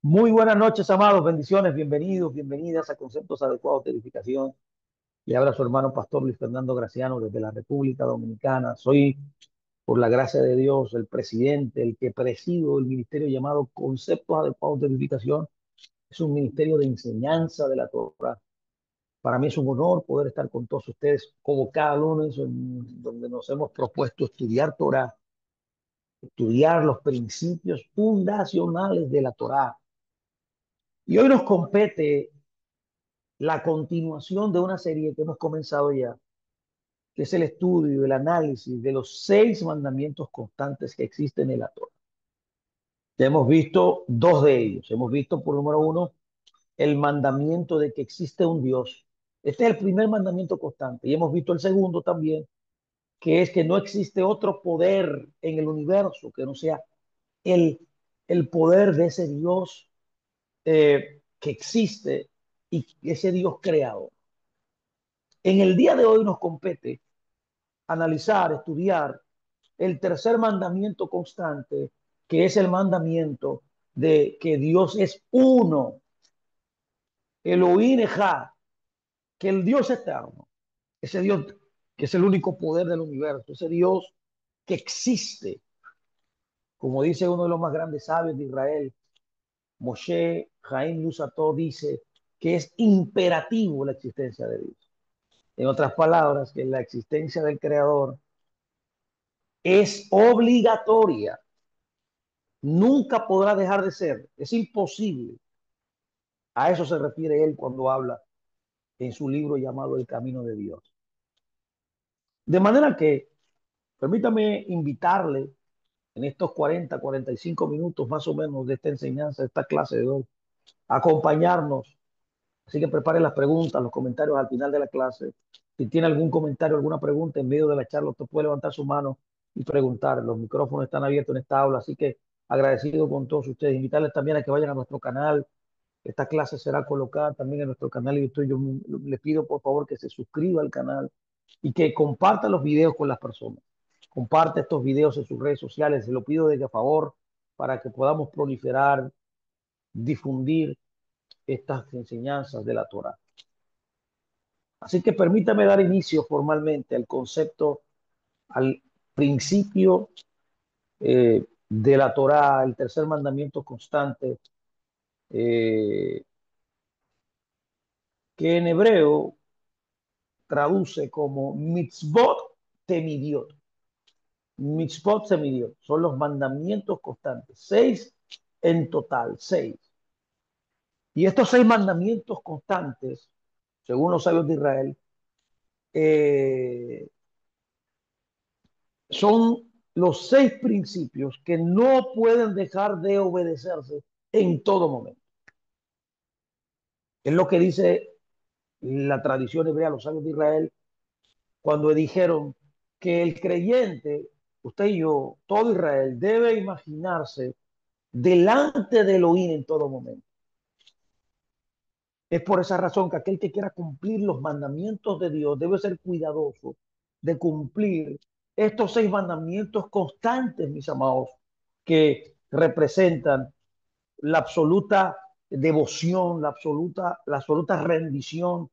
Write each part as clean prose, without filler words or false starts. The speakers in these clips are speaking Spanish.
Muy buenas noches, amados. Bendiciones, bienvenidos, bienvenidas a Conceptos Adecuados de Edificación. Le habla su hermano Pastor Luis Fernando Graciano desde la República Dominicana. Soy, por la gracia de Dios, el presidente, el que presido el ministerio llamado Conceptos Adecuados de Edificación. Es un ministerio de enseñanza de la Torah. Para mí es un honor poder estar con todos ustedes como cada lunes, donde nos hemos propuesto estudiar Torah, estudiar los principios fundacionales de la Torah. Y hoy nos compete la continuación de una serie que hemos comenzado ya, que es el estudio, el análisis de los 6 mandamientos constantes que existen en la Torah. Ya hemos visto dos de ellos. Hemos visto, por número uno, el mandamiento de que existe un Dios. Este es el primer mandamiento constante. Y hemos visto el segundo también, que es que no existe otro poder en el universo que no sea el, el poder de ese Dios que existe y ese Dios creado. En el día de hoy nos compete analizar, estudiar el tercer mandamiento constante, que es el mandamiento de que Dios es uno, Elohim Echad, que el Dios eterno, ese Dios que es el único poder del universo, ese Dios que existe, como dice uno de los más grandes sabios de Israel, Moshe Jaim Lusato, dice que es imperativo la existencia de Dios. En otras palabras, que la existencia del Creador es obligatoria. Nunca podrá dejar de ser. Es imposible. A eso se refiere él cuando habla en su libro llamado El Camino de Dios. De manera que, permítame invitarle en estos 45 minutos más o menos de esta enseñanza, de esta clase de hoy, a acompañarnos. Así que prepare las preguntas, los comentarios al final de la clase. Si tiene algún comentario, alguna pregunta en medio de la charla, usted puede levantar su mano y preguntar. Los micrófonos están abiertos en esta aula, así que agradecido con todos ustedes. Invitarles también a que vayan a nuestro canal. Esta clase será colocada también en nuestro canal de YouTube. Yo le pido por favor que se suscriba al canal y que comparta los videos con las personas. Comparte estos videos en sus redes sociales. Se lo pido de favor para que podamos proliferar, difundir estas enseñanzas de la Torah. Así que permítame dar inicio formalmente al concepto, al principio de la Torah, el tercer mandamiento constante, eh, que en hebreo traduce como mitzvot temidiot. Mitzvot temidiot son los mandamientos constantes, 6 en total. Y estos 6 mandamientos constantes, según los sabios de Israel, eh, son los 6 principios que no pueden dejar de obedecerse en todo momento. Es lo que dice la tradición hebrea, los sabios de Israel, cuando dijeron que el creyente, usted y yo, todo Israel, debe imaginarse delante de Elohim en todo momento. Es por esa razón que aquel que quiera cumplir los mandamientos de Dios debe ser cuidadoso de cumplir estos 6 mandamientos constantes, mis amados, que representan la absoluta devoción, la absoluta rendición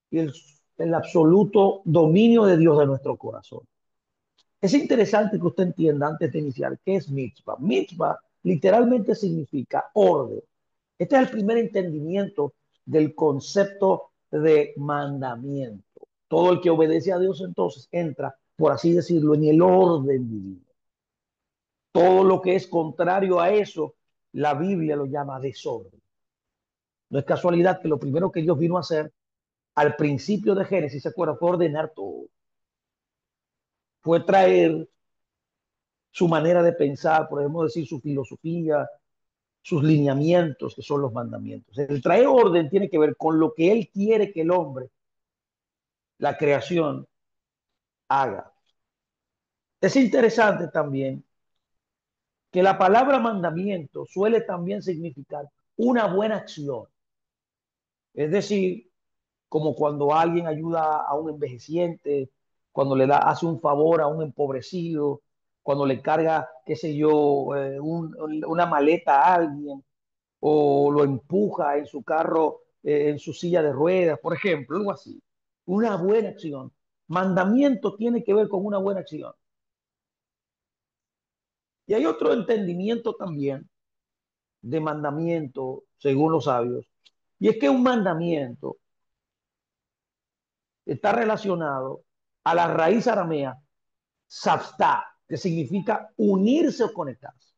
y el absoluto dominio de Dios de nuestro corazón. Es interesante que usted entienda antes de iniciar qué es mitzvah. Mitzvah literalmente significa orden. Este es el primer entendimiento del concepto de mandamiento. Todo el que obedece a Dios entonces entra, por así decirlo, en el orden divino. Todo lo que es contrario a eso, la Biblia lo llama desorden. No es casualidad que lo primero que Dios vino a hacer al principio de Génesis, se acuerda, fue ordenar todo. Fue traer su manera de pensar, podemos decir su filosofía, sus lineamientos, que son los mandamientos. El traer orden tiene que ver con lo que él quiere que el hombre, la creación, haga. Es interesante también que la palabra mandamiento suele también significar una buena acción. Es decir, como cuando alguien ayuda a un envejeciente, cuando hace un favor a un empobrecido, cuando le carga, qué sé yo, una maleta a alguien. o lo empuja en su carro, en su silla de ruedas, por ejemplo, algo así. Una buena acción. Mandamiento tiene que ver con una buena acción. Y hay otro entendimiento también de mandamiento, según los sabios, y es que un mandamiento está relacionado a la raíz aramea sabta, que significa unirse o conectarse.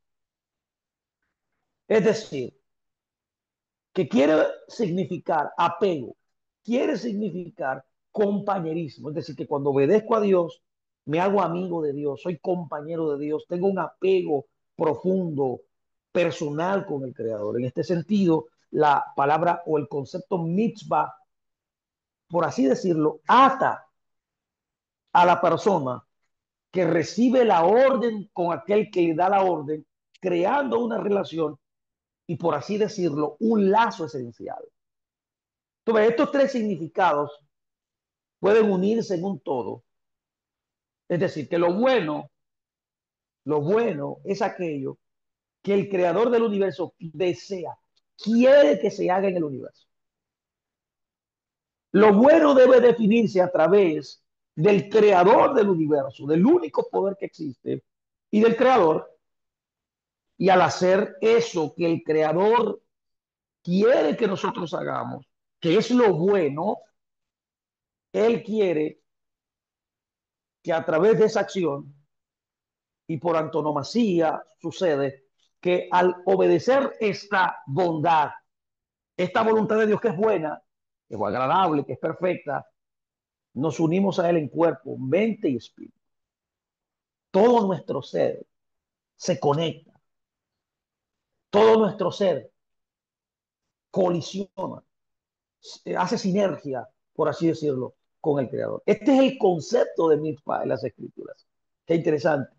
Es decir, que quiere significar apego, quiere significar compañerismo. Es decir, que cuando obedezco a Dios, me hago amigo de Dios, soy compañero de Dios, tengo un apego profundo, personal con el Creador. En este sentido, la palabra o el concepto mitzvah, por así decirlo, ata a la persona que recibe la orden con aquel que le da la orden, creando una relación y, por así decirlo, un lazo esencial. Entonces, estos tres significados pueden unirse en un todo. Es decir, que lo bueno es aquello que el creador del universo desea, quiere que se haga en el universo. Lo bueno debe definirse a través del creador del universo, del único poder que existe y del creador. Y al hacer eso que el creador quiere que nosotros hagamos, que es lo bueno, él quiere que a través de esa acción y por antonomasia sucede que al obedecer esta bondad, esta voluntad de Dios que es buena, que es agradable, que es perfecta, nos unimos a Él en cuerpo, mente y espíritu. Todo nuestro ser se conecta, todo nuestro ser colisiona, hace sinergia, por así decirlo, con el Creador. Este es el concepto de mitzvah en las Escrituras. Qué interesante.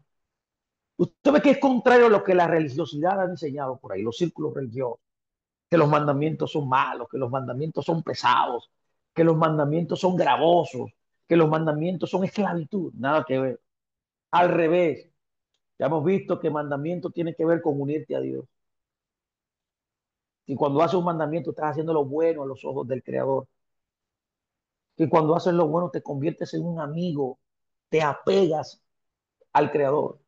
Usted ve que es contrario a lo que la religiosidad ha enseñado por ahí, los círculos religiosos, que los mandamientos son malos, que los mandamientos son pesados, que los mandamientos son gravosos, que los mandamientos son esclavitud. Nada que ver. Al revés, ya hemos visto que mandamiento tiene que ver con unirte a Dios. Y cuando haces un mandamiento estás haciendo lo bueno a los ojos del Creador. Que cuando haces lo bueno te conviertes en un amigo, te apegas al Creador.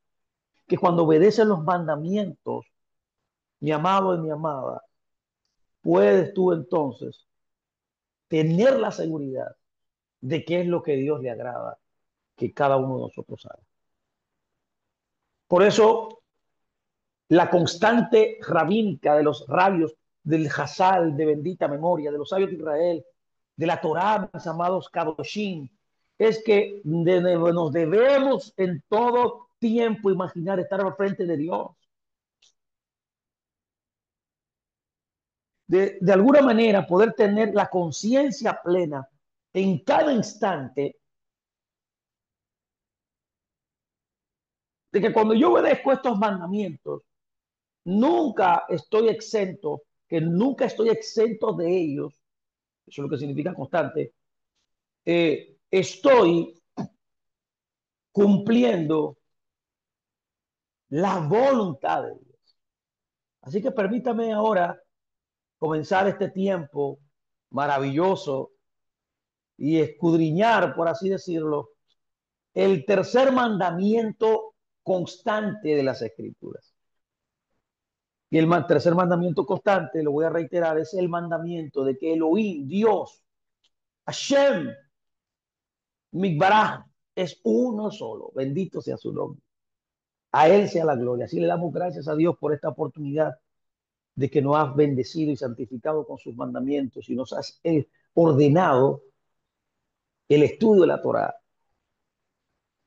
Que cuando obedeces los mandamientos, mi amado y mi amada, puedes tú entonces tener la seguridad de qué es lo que Dios le agrada que cada uno de nosotros haga. Por eso, la constante rabínica de los rabios del Hazal de bendita memoria, de los sabios de Israel, de la Torá, mis amados Kadoshim, es que nos debemos en todo tiempo imaginar estar al frente de Dios. De alguna manera poder tener la conciencia plena en cada instante de que cuando yo obedezco estos mandamientos, nunca estoy exento, que nunca estoy exento de ellos, eso es lo que significa constante, estoy cumpliendo la voluntad de Dios. Así que permítame ahora comenzar este tiempo maravilloso y escudriñar, por así decirlo, el tercer mandamiento constante de las Escrituras. Y el tercer mandamiento constante, lo voy a reiterar, es el mandamiento de que Elohim, Dios, Hashem, Mikbaraj, es uno solo. Bendito sea su nombre. A Él sea la gloria. Así le damos gracias a Dios por esta oportunidad de que nos has bendecido y santificado con sus mandamientos y nos has ordenado el estudio de la Torá.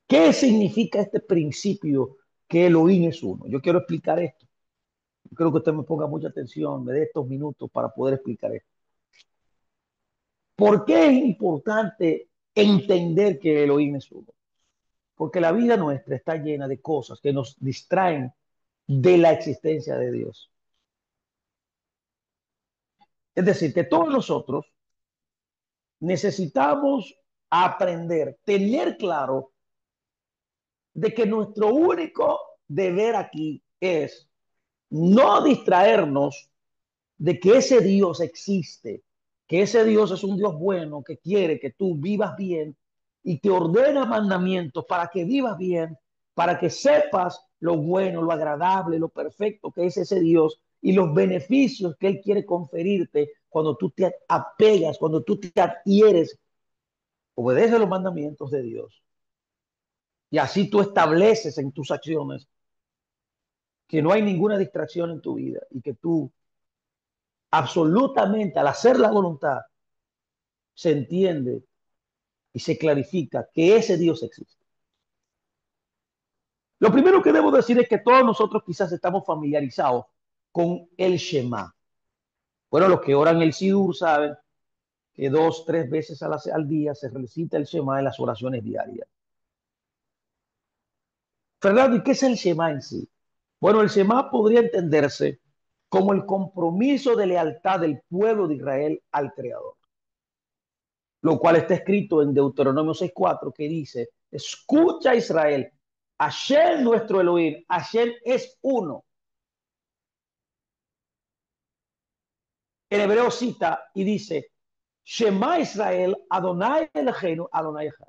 ¿Qué significa este principio que Elohim es uno? Yo quiero explicar esto. Yo creo que usted me ponga mucha atención, me dé estos minutos para poder explicar esto. ¿Por qué es importante entender que Elohim es uno? Porque la vida nuestra está llena de cosas que nos distraen de la existencia de Dios. Es decir, que todos nosotros necesitamos aprender, tener claro de que nuestro único deber aquí es no distraernos de que ese Dios existe, que ese Dios es un Dios bueno, que quiere que tú vivas bien y te ordena mandamientos para que vivas bien, para que sepas lo bueno, lo agradable, lo perfecto que es ese Dios y los beneficios que Él quiere conferirte cuando tú te apegas, cuando tú te adhieres, obedeces los mandamientos de Dios. Y así tú estableces en tus acciones que no hay ninguna distracción en tu vida y que tú absolutamente al hacer la voluntad se entiende y se clarifica que ese Dios existe. Lo primero que debo decir es que todos nosotros quizás estamos familiarizados con el Shema. Bueno, los que oran el Sidur saben que 2, 3 veces al día se recita el Shema en las oraciones diarias. Fernando, ¿y qué es el Shema en sí? Bueno, el Shema podría entenderse como el compromiso de lealtad del pueblo de Israel al Creador, lo cual está escrito en Deuteronomio 6:4, que dice: escucha Israel, Hashem nuestro Elohim, Hashem es uno. En hebreo cita y dice: Shema Israel, Adonai Eloheinu, Adonai Echad.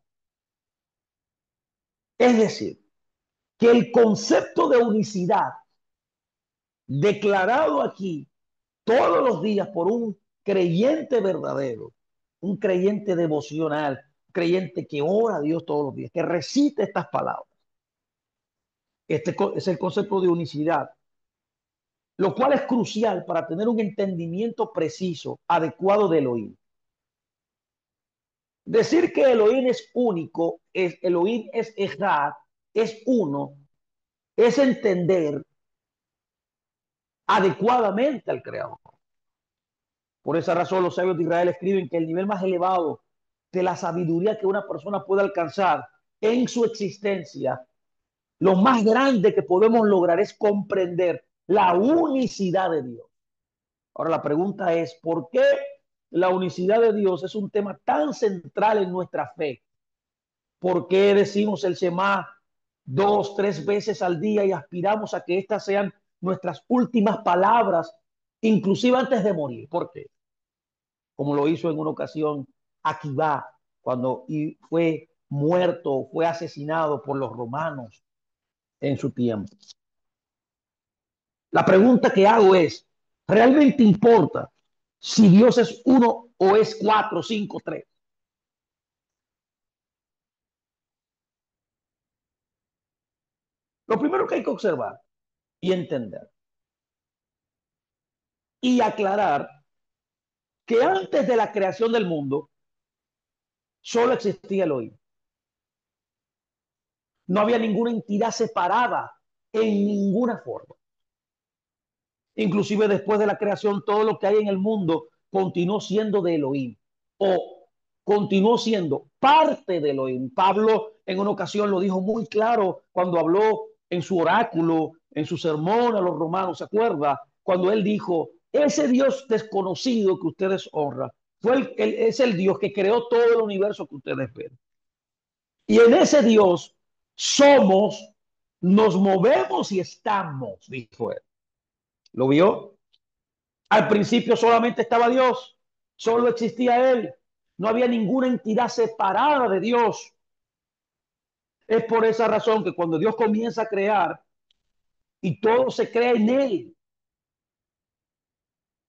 Es decir, que el concepto de unicidad declarado aquí todos los días por un creyente verdadero, un creyente devocional, un creyente que ora a Dios todos los días, que recite estas palabras. Este es el concepto de unicidad, lo cual es crucial para tener un entendimiento preciso, adecuado de Elohim. Decir que Elohim es único, Elohim es Ejad, es uno, es entender adecuadamente al Creador. Por esa razón los sabios de Israel escriben que el nivel más elevado de la sabiduría que una persona puede alcanzar en su existencia, lo más grande que podemos lograr es comprender la unicidad de Dios. Ahora la pregunta es, ¿por qué la unicidad de Dios es un tema tan central en nuestra fe? ¿Por qué decimos el Shema 2, 3 veces al día y aspiramos a que estas sean nuestras últimas palabras, inclusive antes de morir? ¿Por qué? Como lo hizo en una ocasión Akibá, cuando fue muerto, fue asesinado por los romanos en su tiempo. La pregunta que hago es, ¿realmente importa si Dios es uno o es cuatro, cinco, tres? Lo primero que hay que observar y entender y aclarar que antes de la creación del mundo solo existía el hoy. No había ninguna entidad separada en ninguna forma. Inclusive después de la creación, todo lo que hay en el mundo continuó siendo de Elohim o continuó siendo parte de Elohim. Pablo en una ocasión lo dijo muy claro cuando habló en su oráculo, en su sermón a los romanos, ¿se acuerda? Cuando él dijo, ese Dios desconocido que ustedes honran, es el Dios que creó todo el universo que ustedes ven. Y en ese Dios somos, nos movemos y estamos, dijo él. ¿Lo vio? Al principio solamente estaba Dios, solo existía Él, no había ninguna entidad separada de Dios. Es por esa razón que cuando Dios comienza a crear y todo se crea en Él,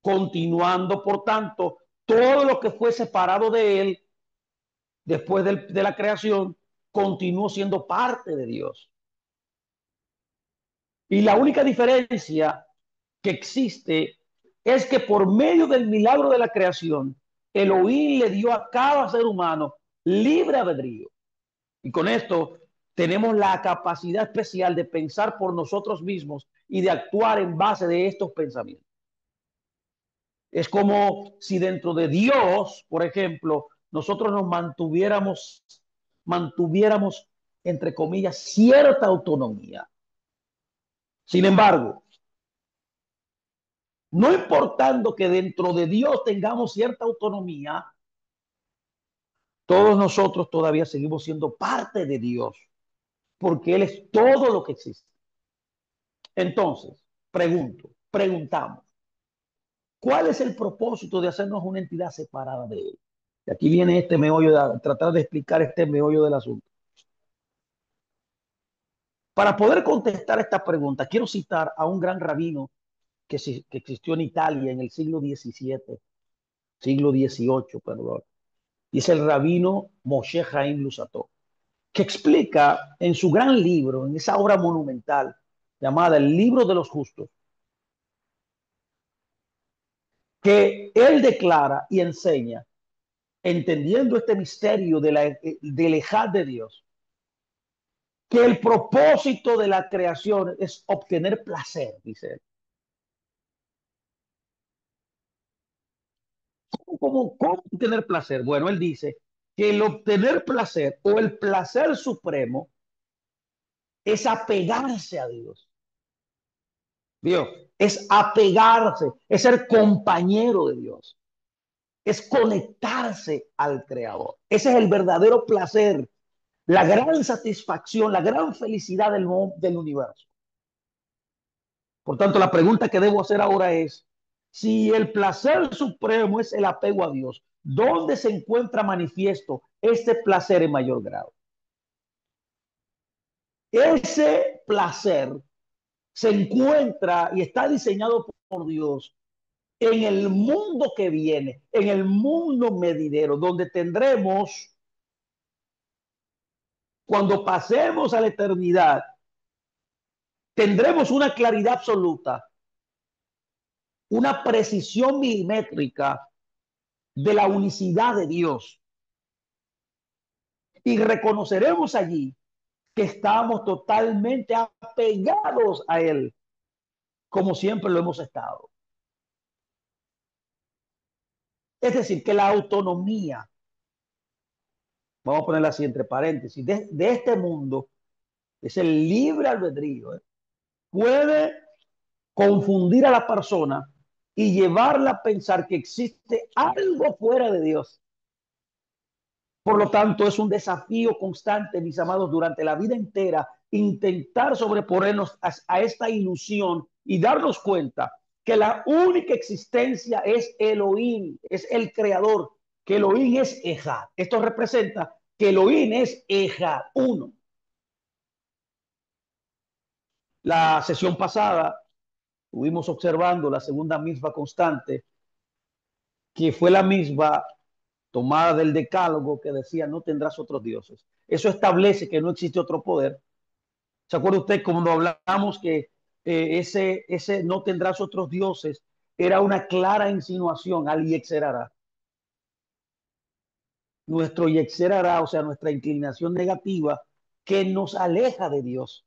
continuando por tanto, todo lo que fue separado de Él después de la creación continuó siendo parte de Dios. Y la única diferencia que existe es que por medio del milagro de la creación, Elohim le dio a cada ser humano libre albedrío. Y con esto tenemos la capacidad especial de pensar por nosotros mismos y de actuar en base de estos pensamientos. Es como si dentro de Dios, por ejemplo, nosotros nos mantuviéramos, entre comillas, cierta autonomía. Sin embargo, no importando que dentro de Dios tengamos cierta autonomía, todos nosotros todavía seguimos siendo parte de Dios, porque Él es todo lo que existe. Entonces, preguntamos, ¿Cuál es el propósito de hacernos una entidad separada de Él? Y aquí viene este meollo, de tratar de explicar este meollo del asunto. Para poder contestar esta pregunta, quiero citar a un gran rabino que existió en Italia en el siglo XVII, siglo XVIII, perdón, y es el rabino Moshe Chaim Luzzatto, que explica en su gran libro, en esa obra monumental llamada El Libro de los Justos, que él declara y enseña, entendiendo este misterio del ejad de Dios, que el propósito de la creación es obtener placer, dice él. ¿Cómo obtener placer? Bueno, él dice que el obtener placer o el placer supremo es apegarse a Dios. Dios es apegarse, es ser compañero de Dios, es conectarse al Creador. Ese es el verdadero placer, la gran satisfacción, la gran felicidad del universo. Por tanto, la pregunta que debo hacer ahora es, si el placer supremo es el apego a Dios, ¿dónde se encuentra manifiesto este placer en mayor grado? Ese placer se encuentra y está diseñado por Dios en el mundo que viene, en el mundo medidero, donde tendremos, cuando pasemos a la eternidad, tendremos una claridad absoluta, una precisión milimétrica de la unicidad de Dios. Y reconoceremos allí que estamos totalmente apegados a Él, como siempre lo hemos estado. Es decir, que la autonomía, vamos a ponerla así entre paréntesis, de este mundo, es el libre albedrío, puede confundir a la persona y llevarla a pensar que existe algo fuera de Dios. Por lo tanto, es un desafío constante, mis amados, durante la vida entera, intentar sobreponernos a esta ilusión y darnos cuenta que la única existencia es Elohim, es el creador, que Elohim es Ejad. Esto representa que Elohim es Ejad, uno. La sesión pasada estuvimos observando la segunda misma constante, que fue la misma tomada del decálogo que decía no tendrás otros dioses. Eso establece que no existe otro poder. ¿Se acuerda usted cuando hablamos que ese no tendrás otros dioses era una clara insinuación al Yexerara? Nuestro Yexerara, o sea, nuestra inclinación negativa que nos aleja de Dios.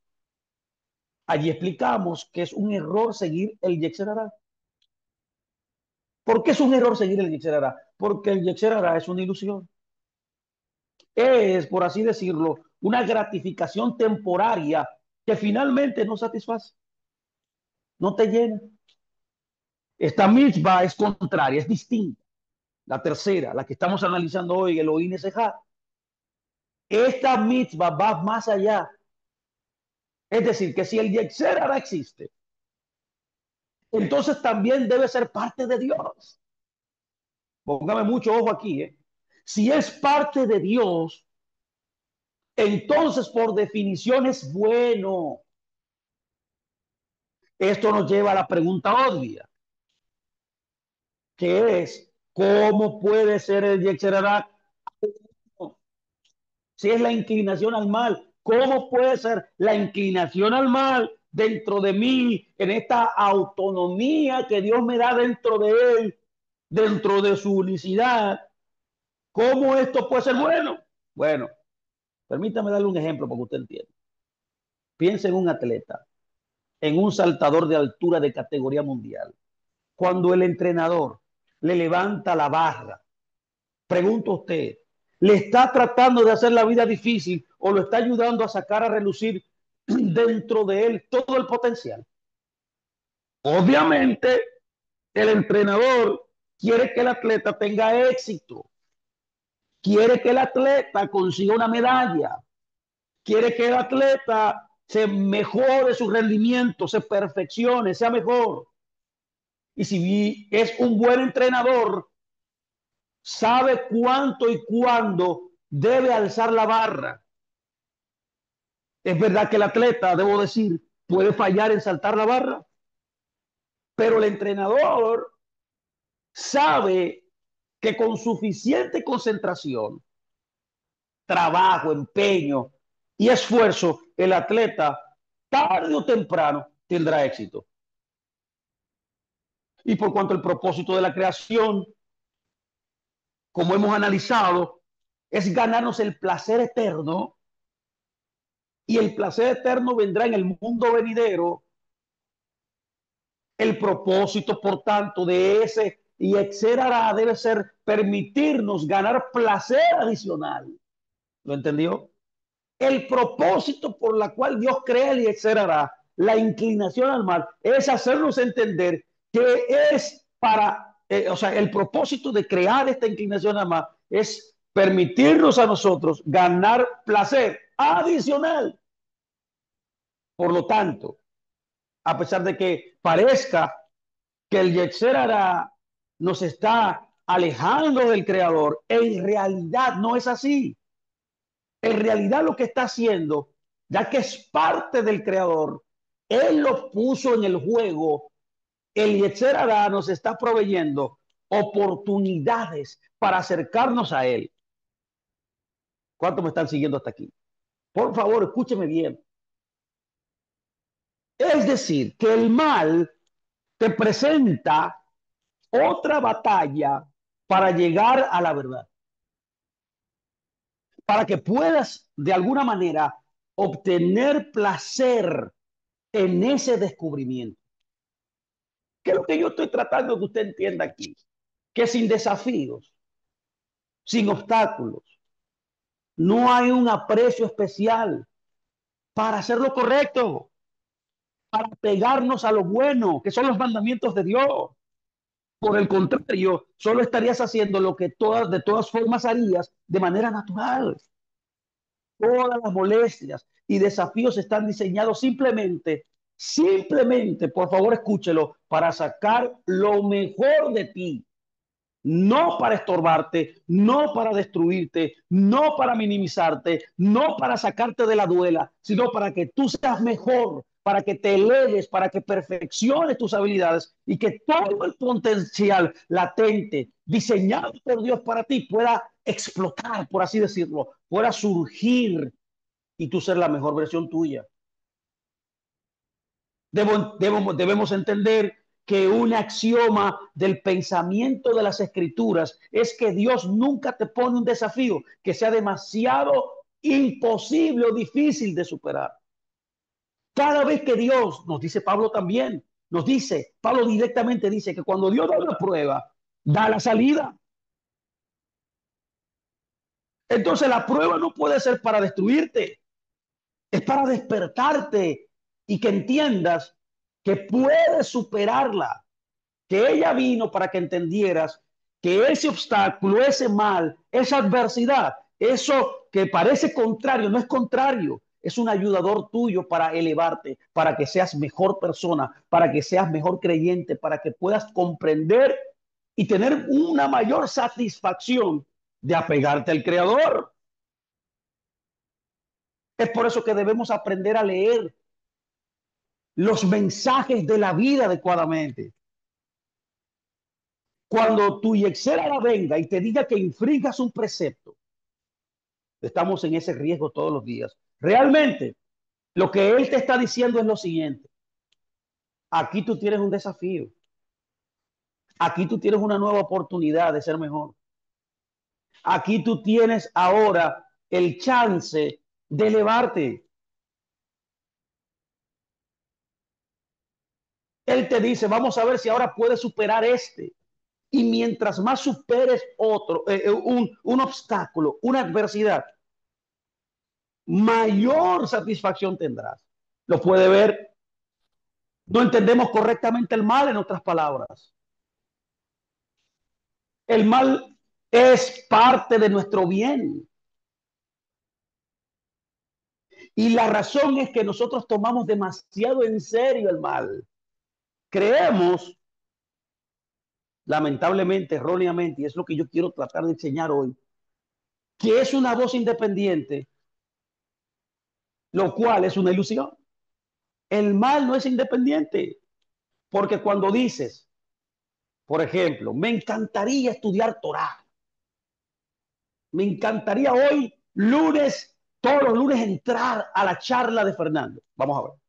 Allí explicamos que es un error seguir el Yexerara. ¿Por qué es un error seguir el Yexerara? Porque el Yexerara es una ilusión. Es, por así decirlo, una gratificación temporaria que finalmente no satisface, no te llena. Esta mitzvah es contraria, es distinta. La tercera, la que estamos analizando hoy, el Oín Esejá. Esta mitzvah va más allá. Es decir, que si el Yetzer Hara existe, entonces también debe ser parte de Dios. Póngame mucho ojo aquí. Si es parte de Dios, entonces por definición es bueno. Esto nos lleva a la pregunta obvia, que es, ¿cómo puede ser el Yetzer Hara? Si es la inclinación al mal, ¿cómo puede ser la inclinación al mal dentro de mí, en esta autonomía que Dios me da dentro de él, dentro de su unicidad? ¿Cómo esto puede ser bueno? Bueno, permítame darle un ejemplo para que usted entienda. Piensa en un atleta, en un saltador de altura de categoría mundial. Cuando el entrenador le levanta la barra, pregunto a usted, ¿le está tratando de hacer la vida difícil o lo está ayudando a sacar a relucir dentro de él todo el potencial? Obviamente, el entrenador quiere que el atleta tenga éxito, quiere que el atleta consiga una medalla, quiere que el atleta se mejore su rendimiento, se perfeccione, sea mejor. Y si es un buen entrenador, sabe cuánto y cuándo debe alzar la barra. Es verdad que el atleta, debo decir, puede fallar en saltar la barra, pero el entrenador sabe que con suficiente concentración, trabajo, empeño y esfuerzo, el atleta tarde o temprano tendrá éxito. Y por cuanto el propósito de la creación, como hemos analizado, es ganarnos el placer eterno, y el placer eterno vendrá en el mundo venidero. El propósito, por tanto, de ese y etcétera debe ser permitirnos ganar placer adicional. ¿Lo entendió? El propósito por la cual Dios crea y etcétera, la inclinación al mal, es hacernos entender que es para, o sea, el propósito de crear esta inclinación al mal es permitirnos a nosotros ganar placer adicional. Por lo tanto, a pesar de que parezca que el Yetzer Hará nos está alejando del Creador, en realidad no es así. En realidad lo que está haciendo, ya que es parte del Creador, Él lo puso en el juego. El Yetzer Hará nos está proveyendo oportunidades para acercarnos a Él. ¿Cuántos me están siguiendo hasta aquí? Por favor, escúcheme bien. Es decir, que el mal te presenta otra batalla para llegar a la verdad, para que puedas de alguna manera obtener placer en ese descubrimiento. ¿Qué es lo que yo estoy tratando que usted entienda aquí? Que sin desafíos, sin obstáculos, no hay un aprecio especial para hacer lo correcto, para pegarnos a lo bueno, que son los mandamientos de Dios. Por el contrario, solo estarías haciendo lo que de todas formas harías de manera natural. Todas las molestias y desafíos están diseñados simplemente, por favor escúchelo, para sacar lo mejor de ti. No para estorbarte, no para destruirte, no para minimizarte, no para sacarte de la duela, sino para que tú seas mejor, para que te eleves, para que perfecciones tus habilidades y que todo el potencial latente, diseñado por Dios para ti, pueda explotar, por así decirlo, pueda surgir y tú ser la mejor versión tuya. Debemos entender que un axioma del pensamiento de las escrituras es que Dios nunca te pone un desafío que sea demasiado imposible o difícil de superar. Cada vez que Dios, nos dice Pablo también, Pablo directamente dice que cuando Dios da una prueba, da la salida. Entonces la prueba no puede ser para destruirte, es para despertarte y que entiendas que puedes superarla, que ella vino para que entendieras que ese obstáculo, ese mal, esa adversidad, eso que parece contrario, no es contrario, es un ayudador tuyo para elevarte, para que seas mejor persona, para que seas mejor creyente, para que puedas comprender y tener una mayor satisfacción de apegarte al Creador. Es por eso que debemos aprender a leer los mensajes de la vida adecuadamente. Cuando tu Yexera venga y te diga que infringas un precepto, estamos en ese riesgo todos los días. Realmente, lo que él te está diciendo es lo siguiente. Aquí tú tienes un desafío. Aquí tú tienes una nueva oportunidad de ser mejor. Aquí tú tienes ahora el chance de elevarte. Él te dice, vamos a ver si ahora puedes superar este. Y mientras más superes un obstáculo, una adversidad, mayor satisfacción tendrás. Lo puede ver. No entendemos correctamente el mal, en otras palabras. El mal es parte de nuestro bien. Y la razón es que nosotros tomamos demasiado en serio el mal. Creemos lamentablemente, erróneamente, y es lo que yo quiero tratar de enseñar hoy, que es una voz independiente, lo cual es una ilusión. El mal no es independiente, porque cuando dices, por ejemplo, me encantaría estudiar Torah, me encantaría hoy, lunes, todos los lunes entrar a la charla de Fernando. Vamos a ver.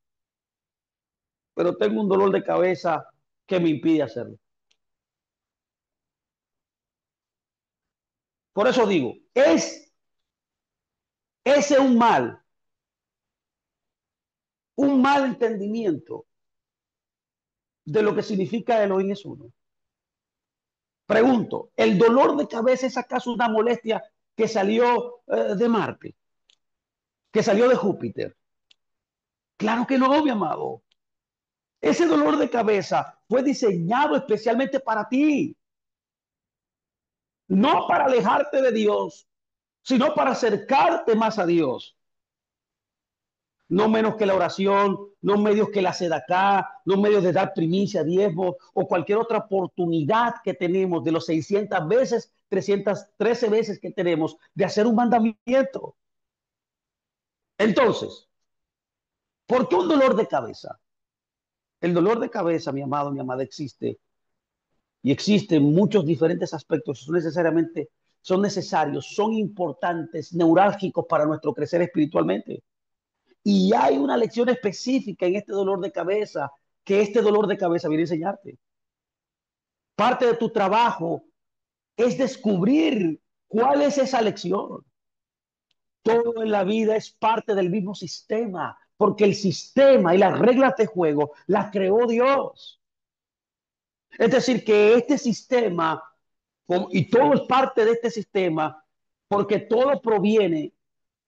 Pero tengo un dolor de cabeza que me impide hacerlo. Por eso digo, es ese un mal entendimiento de lo que significa Elohim es uno. Pregunto, ¿el dolor de cabeza es acaso una molestia que salió de Marte, que salió de Júpiter? Claro que no, mi amado. Ese dolor de cabeza fue diseñado especialmente para ti, no para alejarte de Dios, sino para acercarte más a Dios. No menos que la oración, no medios que la sedacá, no medios de dar primicia, diezmo o cualquier otra oportunidad que tenemos de los 600 veces, 313 veces que tenemos de hacer un mandamiento. Entonces, ¿por qué un dolor de cabeza? El dolor de cabeza, mi amado, mi amada, existe y existen muchos diferentes aspectos, son necesarios, son importantes, neurálgicos para nuestro crecer espiritualmente. Y hay una lección específica en este dolor de cabeza, que este dolor de cabeza viene a enseñarte. Parte de tu trabajo es descubrir cuál es esa lección. Todo en la vida es parte del mismo sistema, porque el sistema y las reglas de juego las creó Dios. Es decir, que este sistema, y todo es parte de este sistema, porque todo proviene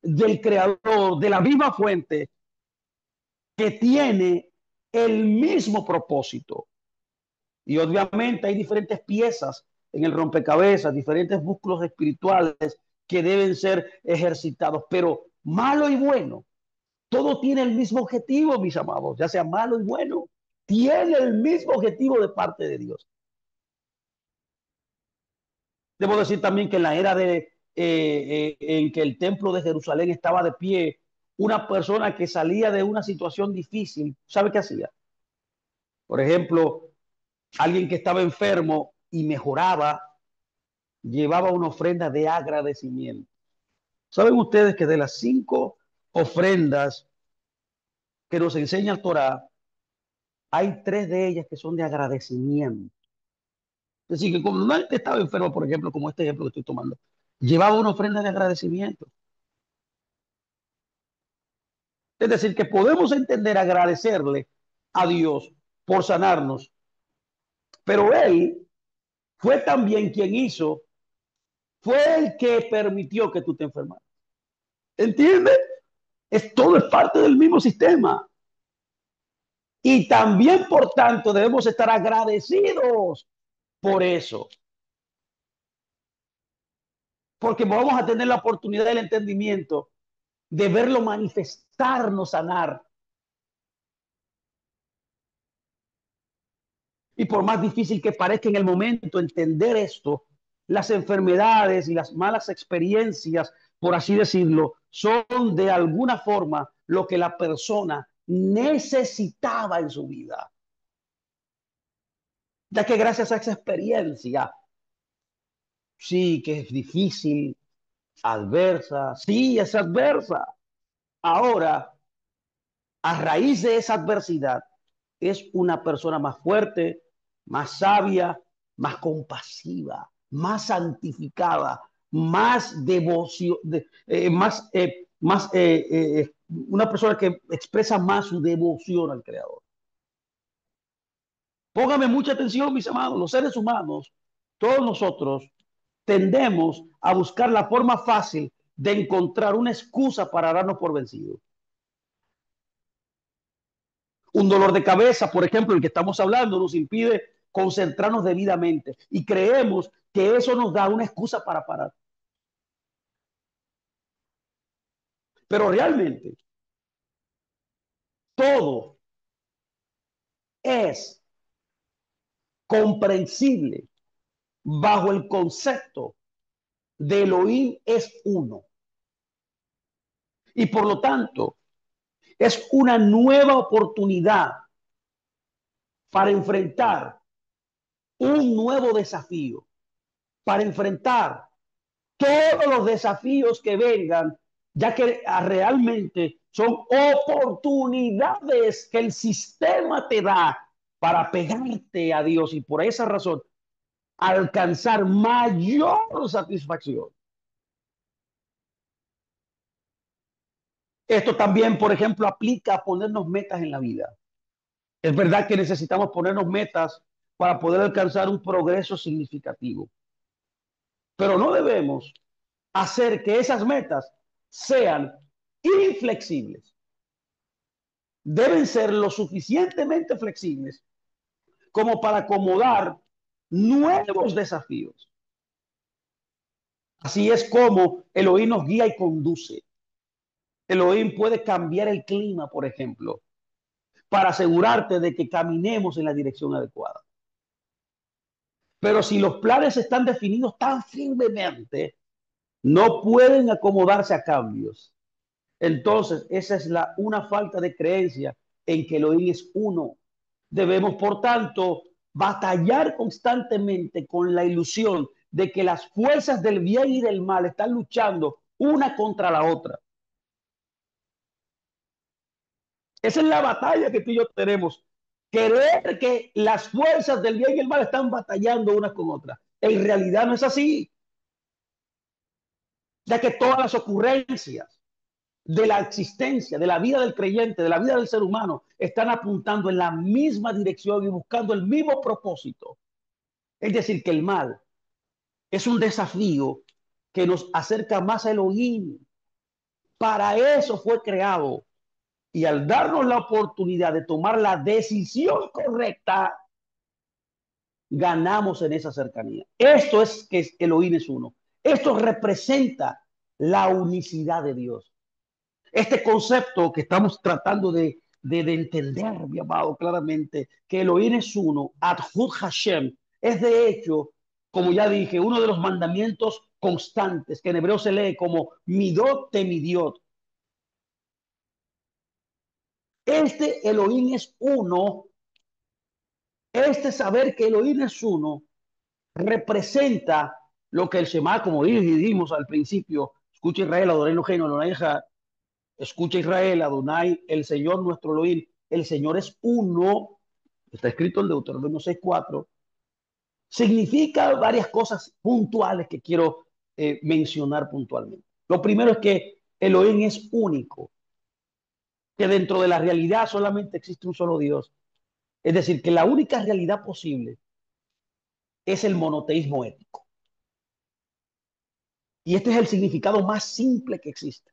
del creador, de la misma fuente, que tiene el mismo propósito. Y obviamente hay diferentes piezas en el rompecabezas, diferentes músculos espirituales que deben ser ejercitados, pero malo y bueno, todo tiene el mismo objetivo, mis amados, ya sea malo y bueno, tiene el mismo objetivo de parte de Dios. Debo decir también que en la era en que el templo de Jerusalén estaba de pie, una persona que salía de una situación difícil, ¿sabe qué hacía? Por ejemplo, alguien que estaba enfermo y mejoraba, llevaba una ofrenda de agradecimiento. ¿Saben ustedes que de las 5 ofrendas que nos enseña el Torah, hay 3 de ellas que son de agradecimiento? Es decir, que cuando alguien estaba enfermo, por ejemplo, como este ejemplo que estoy tomando, llevaba una ofrenda de agradecimiento. Es decir, que podemos entender agradecerle a Dios por sanarnos, pero Él fue también quien hizo, fue el que permitió que tú te enfermaras. ¿Entiendes? Todo es parte del mismo sistema. Y también, por tanto, debemos estar agradecidos por eso, porque vamos a tener la oportunidad del entendimiento de verlo manifestarnos, sanar. Y por más difícil que parezca en el momento entender esto, las enfermedades y las malas experiencias, por así decirlo, son de alguna forma lo que la persona necesitaba en su vida. Ya que gracias a esa experiencia, sí que es difícil, adversa, sí es adversa. Ahora, a raíz de esa adversidad, es una persona más fuerte, más sabia, más compasiva, más santificada, más devoción, una persona que expresa más su devoción al Creador. Póngame mucha atención, mis amados, los seres humanos, todos nosotros tendemos a buscar la forma fácil de encontrar una excusa para darnos por vencidos. Un dolor de cabeza, por ejemplo, el que estamos hablando, nos impide concentrarnos debidamente y creemos que eso nos da una excusa para parar. Pero realmente todo es comprensible bajo el concepto de Elohim es uno. Y por lo tanto, es una nueva oportunidad para enfrentar un nuevo desafío, para enfrentar todos los desafíos que vengan, ya que realmente son oportunidades que el sistema te da para pegarte a Dios y por esa razón alcanzar mayor satisfacción. Esto también, por ejemplo, aplica a ponernos metas en la vida. Es verdad que necesitamos ponernos metas para poder alcanzar un progreso significativo, pero no debemos hacer que esas metas sean inflexibles. Deben ser lo suficientemente flexibles como para acomodar nuevos desafíos. Así es como Elohim nos guía y conduce. Elohim puede cambiar el clima, por ejemplo, para asegurarte de que caminemos en la dirección adecuada. Pero si los planes están definidos tan firmemente, no pueden acomodarse a cambios. Entonces, esa es una falta de creencia en que Elohim es uno. Debemos, por tanto, batallar constantemente con la ilusión de que las fuerzas del bien y del mal están luchando una contra la otra. Esa es la batalla que tú y yo tenemos. Creer que las fuerzas del bien y el mal están batallando unas con otras. En realidad no es así, ya que todas las ocurrencias de la existencia, de la vida del creyente, de la vida del ser humano, están apuntando en la misma dirección y buscando el mismo propósito. Es decir, que el mal es un desafío que nos acerca más a Elohim. Para eso fue creado. Y al darnos la oportunidad de tomar la decisión correcta, ganamos en esa cercanía. Esto es que Elohim es uno. Esto representa la unicidad de Dios. Este concepto que estamos tratando de entender, mi amado, claramente, que Elohim es uno, Adhud Hashem, es de hecho, como ya dije, uno de los mandamientos constantes que en hebreo se lee como midot te midiot. Este Elohim es uno, este saber que Elohim es uno, representa lo que el Shema, como dijimos al principio, escucha Israel, Adonai Eloheinu, Adonai Echad. Escucha Israel, Adonai, el Señor nuestro Elohim, el Señor es uno, está escrito en Deuteronomio 6:4, significa varias cosas puntuales que quiero mencionar puntualmente. Lo primero es que Elohim es único, que dentro de la realidad solamente existe un solo Dios. Es decir, que la única realidad posible es el monoteísmo ético. Y este es el significado más simple que existe.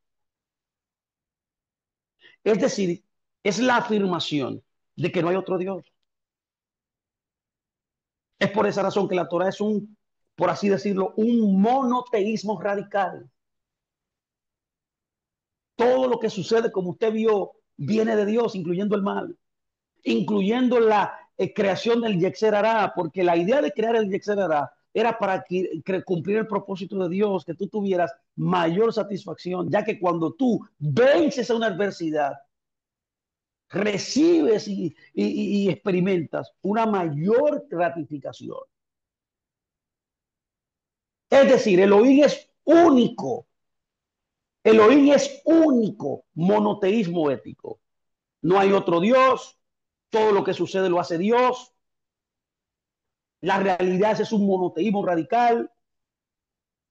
Es decir, es la afirmación de que no hay otro Dios. Es por esa razón que la Torah es un, por así decirlo, un monoteísmo radical. Todo lo que sucede, como usted vio, viene de Dios, incluyendo el mal, incluyendo la creación del Yetzer Hará, porque la idea de crear el Yetzer Hará era para cumplir el propósito de Dios, que tú tuvieras mayor satisfacción, ya que cuando tú vences a una adversidad, recibes y experimentas una mayor gratificación. Es decir, Elohim es único. Elohim es único, monoteísmo ético. No hay otro Dios, todo lo que sucede lo hace Dios. La realidad es un monoteísmo radical,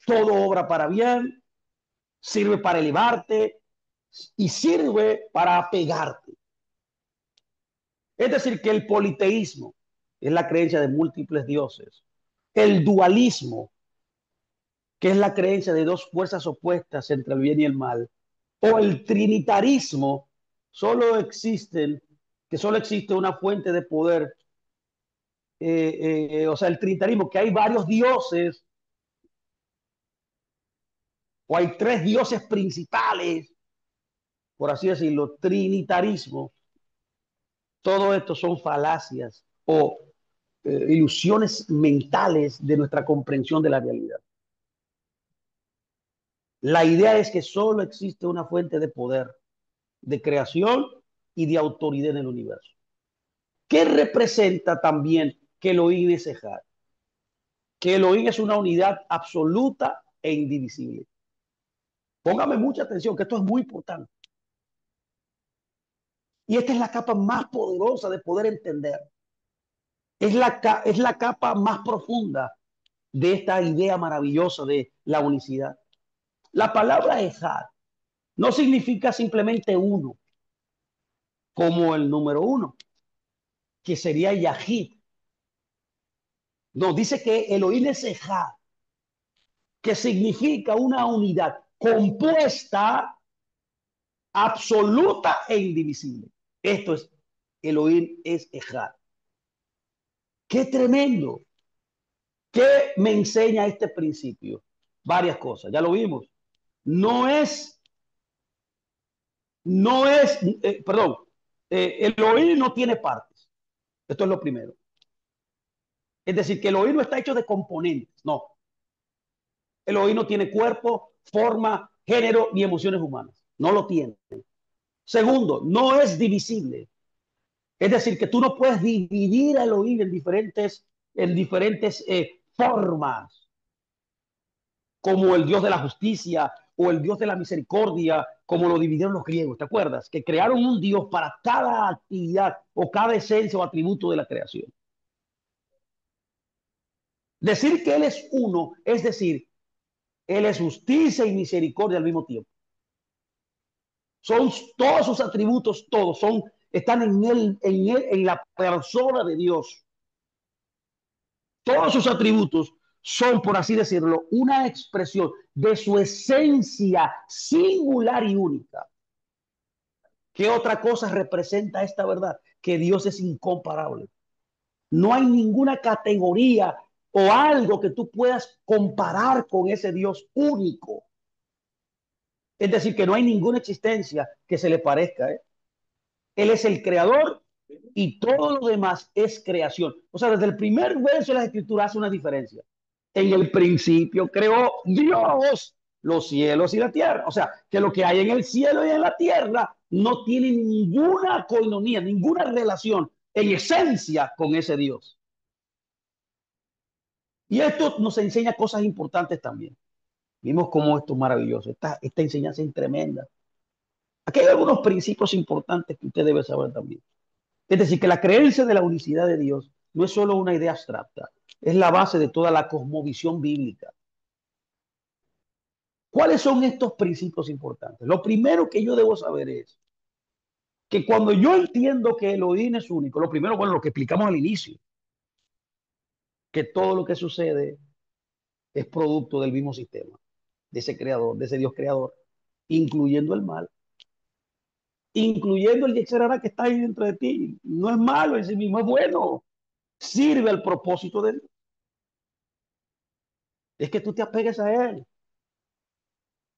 todo obra para bien, sirve para elevarte y sirve para apegarte. Es decir, que el politeísmo es la creencia de múltiples dioses. El dualismo, que es la creencia de dos fuerzas opuestas entre el bien y el mal, o el trinitarismo, solo existen, que solo existe una fuente de poder, o sea, el trinitarismo, que hay varios dioses, o hay tres dioses principales, por así decirlo, trinitarismo, todo esto son falacias o ilusiones mentales de nuestra comprensión de la realidad. La idea es que solo existe una fuente de poder, de creación y de autoridad en el universo. ¿Qué representa también que Elohim es Ejad? Que Elohim es una unidad absoluta e indivisible. Póngame mucha atención, que esto es muy importante. Y esta es la capa más poderosa de poder entender. Es la capa más profunda de esta idea maravillosa de la unicidad. La palabra Ejad no significa simplemente uno, como el número uno, que sería Yahid. No, dice que Elohim es Ejad, que significa una unidad compuesta, absoluta e indivisible. Esto es, Elohim es Ejad. ¡Qué tremendo! ¿Qué me enseña este principio? Varias cosas, ya lo vimos. No es, perdón, Elohim no tiene partes. Esto es lo primero. Es decir, que Elohim no está hecho de componentes, no. Elohim no tiene cuerpo, forma, género ni emociones humanas. No lo tiene. Segundo, no es divisible. Es decir, que tú no puedes dividir a Elohim en diferentes formas, como el Dios de la justicia o el Dios de la misericordia, como lo dividieron los griegos. ¿Te acuerdas? Que crearon un Dios para cada actividad o cada esencia o atributo de la creación. Decir que Él es uno es decir, Él es justicia y misericordia al mismo tiempo. Son todos sus atributos, todos están en la persona de Dios. Todos sus atributos son, por así decirlo, una expresión de su esencia singular y única. ¿Qué otra cosa representa esta verdad? Que Dios es incomparable. No hay ninguna categoría o algo que tú puedas comparar con ese Dios único. Es decir, que no hay ninguna existencia que se le parezca, ¿eh? Él es el creador y todo lo demás es creación. O sea, desde el primer verso de la escritura hace una diferencia. En el principio creó Dios los cielos y la tierra. O sea, que lo que hay en el cielo y en la tierra no tiene ninguna coinonía, ninguna relación en esencia con ese Dios. Y esto nos enseña cosas importantes también. Vimos cómo esto es maravilloso. Esta enseñanza es tremenda. Aquí hay algunos principios importantes que usted debe saber también. Es decir, que la creencia de la unicidad de Dios no es solo una idea abstracta, es la base de toda la cosmovisión bíblica. ¿Cuáles son estos principios importantes? Lo primero que yo debo saber es que cuando yo entiendo que Elohim es único, lo primero, bueno, lo que explicamos al inicio, que todo lo que sucede es producto del mismo sistema, de ese creador, de ese Dios creador, incluyendo el mal, incluyendo el Yetzirah que está ahí dentro de ti. No es malo en sí mismo, es bueno, sirve al propósito de Dios. Es que tú te apegues a él,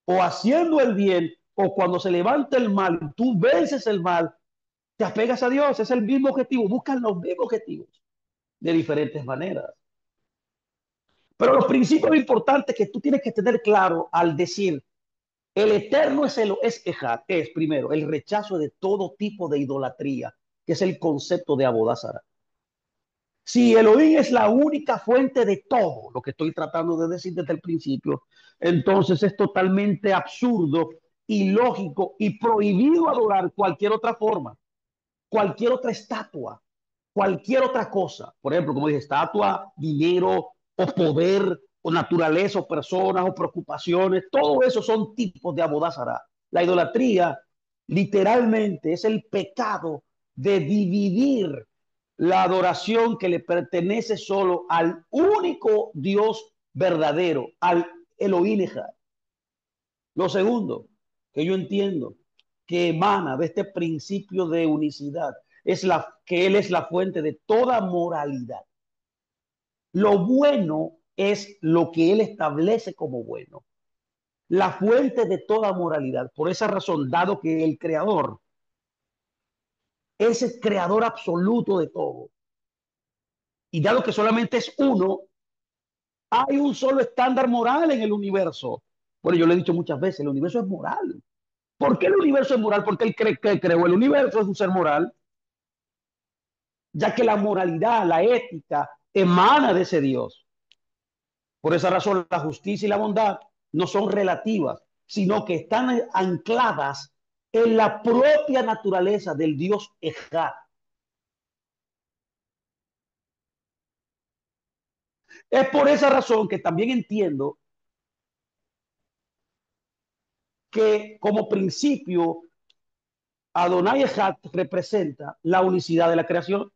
o haciendo el bien, o cuando se levanta el mal, tú vences el mal, te apegas a Dios, es el mismo objetivo, buscan los mismos objetivos de diferentes maneras. Pero los principios importantes que tú tienes que tener claro al decir el eterno es Ejad, es primero el rechazo de todo tipo de idolatría, que es el concepto de Abodázara. Si Elohim es la única fuente de todo, lo que estoy tratando de decir desde el principio, entonces es totalmente absurdo, ilógico y prohibido adorar cualquier otra forma, cualquier otra estatua, cualquier otra cosa. Por ejemplo, como dije, estatua, dinero o poder o naturaleza o personas o preocupaciones, todo eso son tipos de abodázara. La idolatría literalmente es el pecado de dividir la adoración que le pertenece solo al único Dios verdadero, al Elohim Ejad. Lo segundo que yo entiendo que emana de este principio de unicidad es que Él es la fuente de toda moralidad. Lo bueno es lo que Él establece como bueno. La fuente de toda moralidad. Por esa razón, dado que el creador es el creador absoluto de todo, Y dado que solamente es uno, hay un solo estándar moral en el universo. Bueno, yo lo he dicho muchas veces, el universo es moral. ¿Por qué el universo es moral? Porque él cree que creó el universo, es un ser moral, ya que la moralidad, la ética, emana de ese Dios. Por esa razón, la justicia y la bondad no son relativas, sino que están ancladas en la propia naturaleza del Dios Ejad. Es por esa razón que también entiendo que como principio Adonai Ejad representa la unicidad de la creación.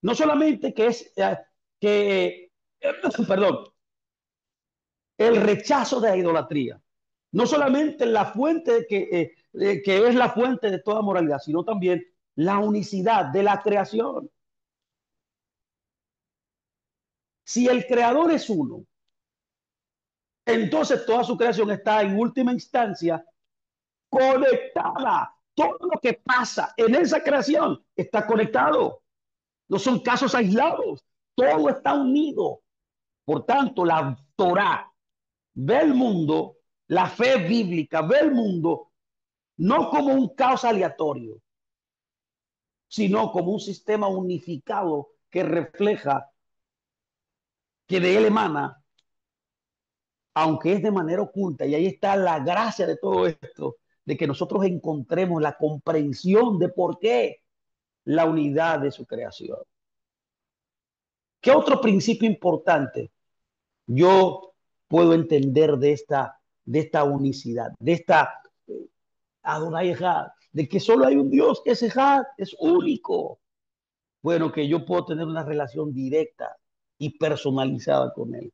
No solamente que es que, perdón, el rechazo de la idolatría. No solamente la fuente que es la fuente de toda moralidad, sino también la unicidad de la creación. Si el creador es uno, entonces toda su creación está en última instancia conectada. Todo lo que pasa en esa creación está conectado. No son casos aislados. Todo está unido. Por tanto, la Torah ve el mundo, la fe bíblica ve el mundo no como un caos aleatorio, sino como un sistema unificado que refleja que de él emana, aunque es de manera oculta, y ahí está la gracia de todo esto, de que nosotros encontremos la comprensión de por qué la unidad de su creación. ¿Qué otro principio importante yo puedo entender de esta unicidad, de esta Adonai Ejad, de que solo hay un Dios que es Ejad, es único? Bueno, que yo puedo tener una relación directa y personalizada con él.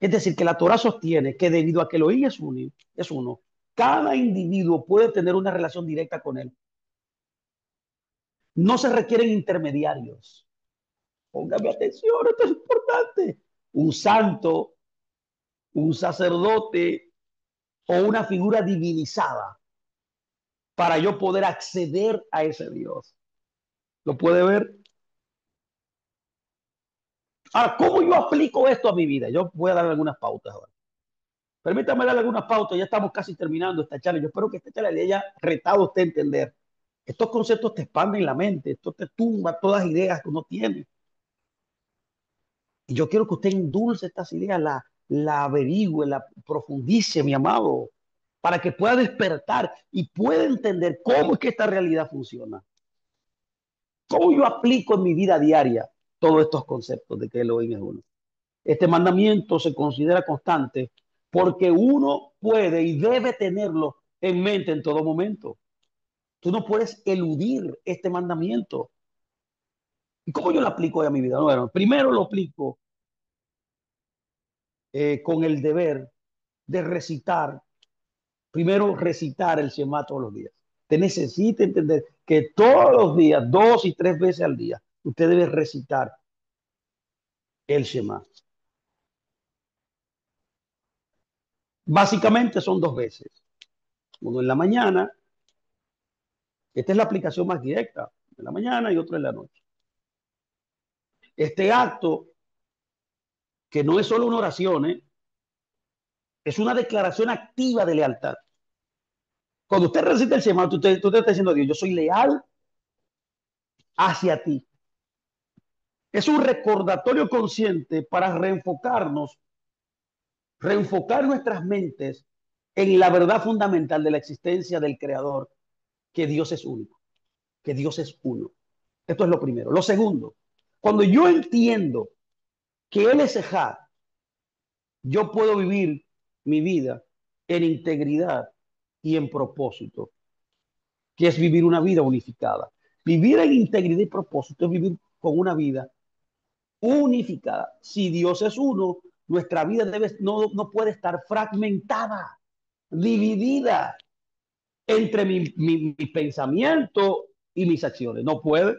Es decir, que la Torah sostiene que debido a que Elohim es uno, cada individuo puede tener una relación directa con él. No se requieren intermediarios. Póngame atención, esto es importante. Un santo, un sacerdote o una figura divinizada para yo poder acceder a ese Dios. ¿Lo puede ver? Ahora, ¿cómo yo aplico esto a mi vida? Yo voy a dar algunas pautas ahora. Permítame darle algunas pautas, ya estamos casi terminando esta charla. Yo espero que esta charla le haya retado a usted a entender. Estos conceptos te expanden la mente, esto te tumba todas las ideas que uno tiene. Y yo quiero que usted endulce estas ideas, la averigüe, la profundice, mi amado, para que pueda despertar y pueda entender cómo es que esta realidad funciona. Cómo yo aplico en mi vida diaria todos estos conceptos de que Elohim es uno. Este mandamiento se considera constante porque uno puede y debe tenerlo en mente en todo momento. Tú no puedes eludir este mandamiento. ¿Y cómo yo lo aplico a mi vida? Bueno, primero lo aplico con el deber de recitar, primero recitar el Shema todos los días. Usted necesita entender que todos los días, 2 y 3 veces al día, usted debe recitar el Shema. Básicamente son 2 veces. Uno en la mañana, esta es la aplicación más directa, en la mañana y otro en la noche. Este acto, que no es solo una oración, es una declaración activa de lealtad. Cuando usted recita el Shema, tú te estás diciendo a Dios, yo soy leal hacia ti. Es un recordatorio consciente para reenfocar nuestras mentes en la verdad fundamental de la existencia del Creador, que Dios es único, que Dios es uno. Esto es lo primero. Lo segundo, cuando yo entiendo que Él es Ejad, yo puedo vivir mi vida en integridad y en propósito, que es vivir una vida unificada. Vivir en integridad y propósito es vivir con una vida unificada. Si Dios es uno, nuestra vida no puede estar fragmentada, dividida entre mi pensamiento y mis acciones. No puede.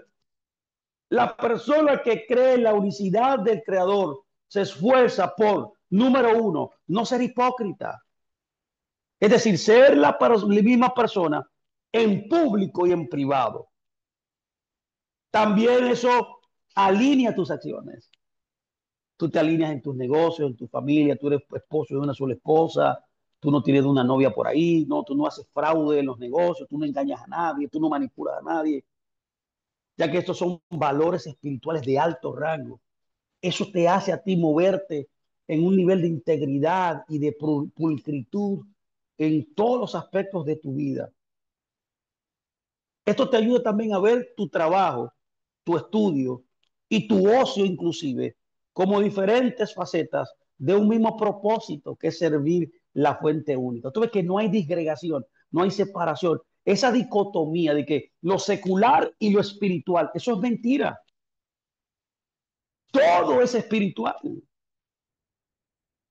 La persona que cree en la unicidad del Creador se esfuerza por, número uno, no ser hipócrita. Es decir, ser la misma persona en público y en privado. También eso Alinea tus acciones. Tú te alineas en tus negocios, en tu familia, tú eres esposo de una sola esposa, tú no tienes una novia por ahí, no, tú no haces fraude en los negocios, tú no engañas a nadie, tú no manipulas a nadie, ya que estos son valores espirituales de alto rango. Eso te hace a ti moverte en un nivel de integridad y de pulcritud en todos los aspectos de tu vida. Esto te ayuda también a ver tu trabajo, tu estudio y tu ocio inclusive como diferentes facetas de un mismo propósito que es servir la fuente única. Tú ves que no hay disgregación, no hay separación. Esa dicotomía de que lo secular y lo espiritual, eso es mentira. Todo es espiritual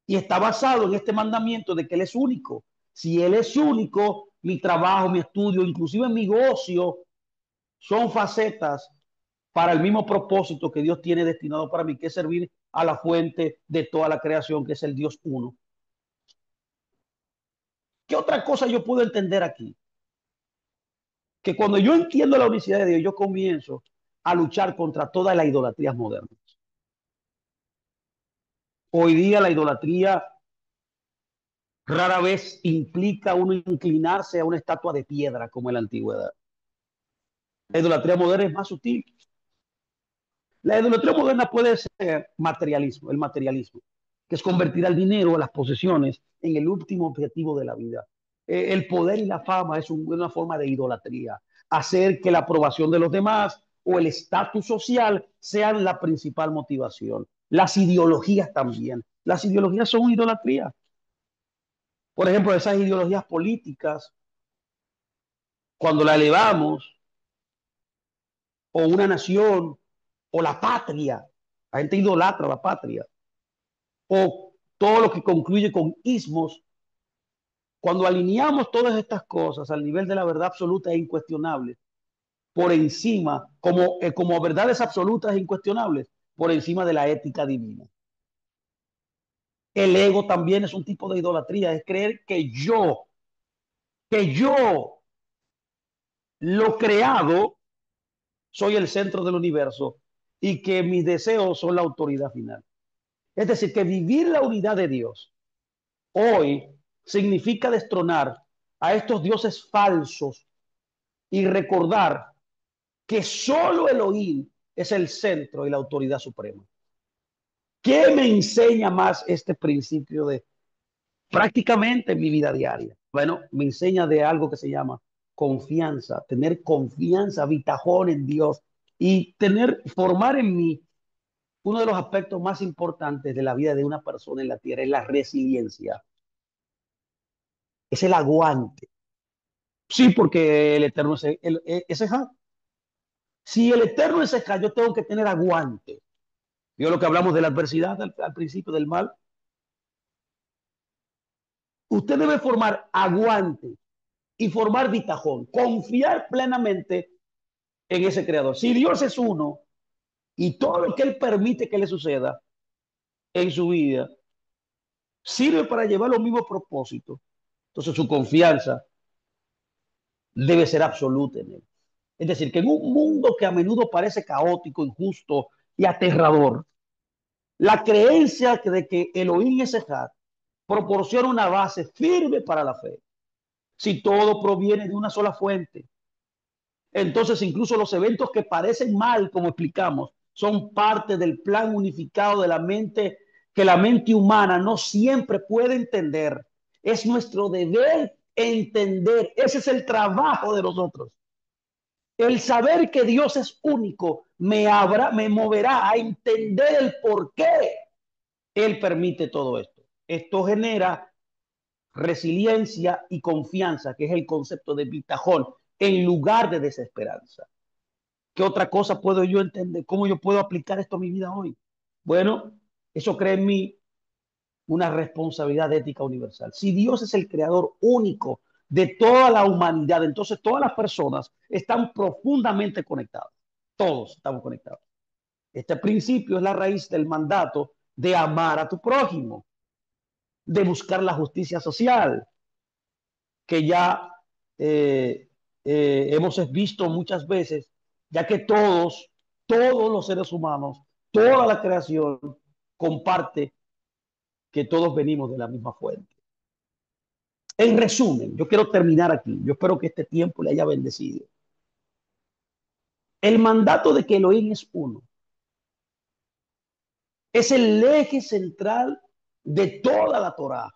y está basado en este mandamiento de que Él es único. Si Él es único, mi trabajo, mi estudio, inclusive mi ocio, son facetas para el mismo propósito que Dios tiene destinado para mí, que es servir a la fuente de toda la creación, que es el Dios uno. ¿Qué otra cosa yo puedo entender aquí? Que cuando yo entiendo la unicidad de Dios, yo comienzo a luchar contra todas las idolatrías modernas. Hoy día la idolatría rara vez implica uno inclinarse a una estatua de piedra como en la antigüedad. La idolatría moderna es más sutil. La idolatría moderna puede ser materialismo, el materialismo, que es convertir al dinero, a las posesiones, en el último objetivo de la vida. El poder y la fama es una forma de idolatría. Hacer que la aprobación de los demás o el estatus social sean la principal motivación. Las ideologías también. Las ideologías son idolatría. Por ejemplo, esas ideologías políticas, cuando la elevamos, o una nación, o la patria, la gente idolatra la patria, o todo lo que concluye con ismos, cuando alineamos todas estas cosas al nivel de la verdad absoluta e incuestionable, por encima, como verdades absolutas e incuestionables, por encima de la ética divina. El ego también es un tipo de idolatría, es creer que yo, lo creado, soy el centro del universo y que mis deseos son la autoridad final. Es decir, que vivir la unidad de Dios hoy significa destronar a estos dioses falsos y recordar que solo Elohim es el centro y la autoridad suprema. ¿Qué me enseña más este principio de prácticamente mi vida diaria? Bueno, me enseña de algo que se llama confianza, tener confianza, bitajón en Dios y formar en mí uno de los aspectos más importantes de la vida de una persona en la tierra es la resiliencia, es el aguante. Sí, porque el Eterno es Ejá. Si el Eterno es Ejá, yo tengo que tener aguante. Yo lo que hablamos de la adversidad al principio del mal. Usted debe formar aguante y formar bitajón, confiar plenamente en ese creador. Si Dios es uno y todo lo que Él permite que le suceda en su vida sirve para llevar los mismos propósitos, entonces su confianza debe ser absoluta en Él. Es decir, que en un mundo que a menudo parece caótico, injusto y aterrador, la creencia de que Elohim es Ejad proporciona una base firme para la fe. Si todo proviene de una sola fuente, entonces incluso los eventos que parecen mal, como explicamos, son parte del plan unificado de la mente que la mente humana no siempre puede entender. Es nuestro deber entender. Ese es el trabajo de nosotros. El saber que Dios es único me moverá a entender el por qué Él permite todo esto. Esto genera resiliencia y confianza, que es el concepto de bitajón, en lugar de desesperanza. ¿Qué otra cosa puedo yo entender? ¿Cómo yo puedo aplicar esto a mi vida hoy? Bueno, eso crea en mí una responsabilidad ética universal. Si Dios es el creador único de toda la humanidad, entonces todas las personas están profundamente conectadas. Todos estamos conectados. Este principio es la raíz del mandato de amar a tu prójimo, de buscar la justicia social, que ya hemos visto muchas veces, ya que todos todos los seres humanos, toda la creación comparte que todos venimos de la misma fuente. En resumen, yo quiero terminar aquí. Yo espero que este tiempo le haya bendecido. El mandato de que Elohim es uno es el eje central de toda la Torá.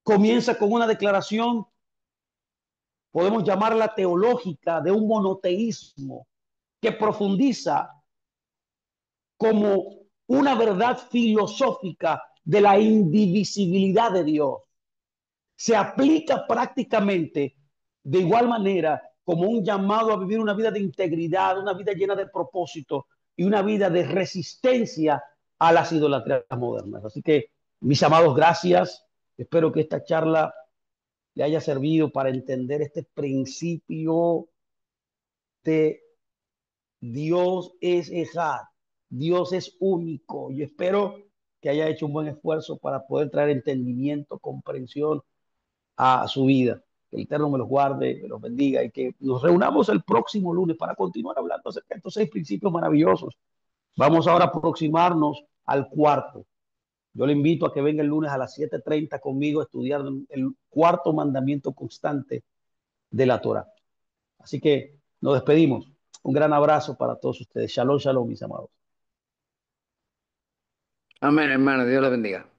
Comienza con una declaración, podemos llamarla teológica, de un monoteísmo que profundiza como una verdad filosófica de la indivisibilidad de Dios. Se aplica prácticamente de igual manera como un llamado a vivir una vida de integridad, una vida llena de propósito y una vida de resistencia a las idolatrías modernas. Así que, mis amados, gracias. Espero que esta charla le haya servido para entender este principio de Dios es Ejad, Dios es único. Yo espero que haya hecho un buen esfuerzo para poder traer entendimiento, comprensión a su vida. Que el Eterno me los guarde, me los bendiga y que nos reunamos el próximo lunes para continuar hablando acerca de estos 6 principios maravillosos. Vamos ahora a aproximarnos al cuarto. Yo le invito a que venga el lunes a las 7:30 conmigo a estudiar el cuarto mandamiento constante de la Torah. Así que nos despedimos. Un gran abrazo para todos ustedes. Shalom, shalom, mis amados. Amén, hermano. Dios le bendiga.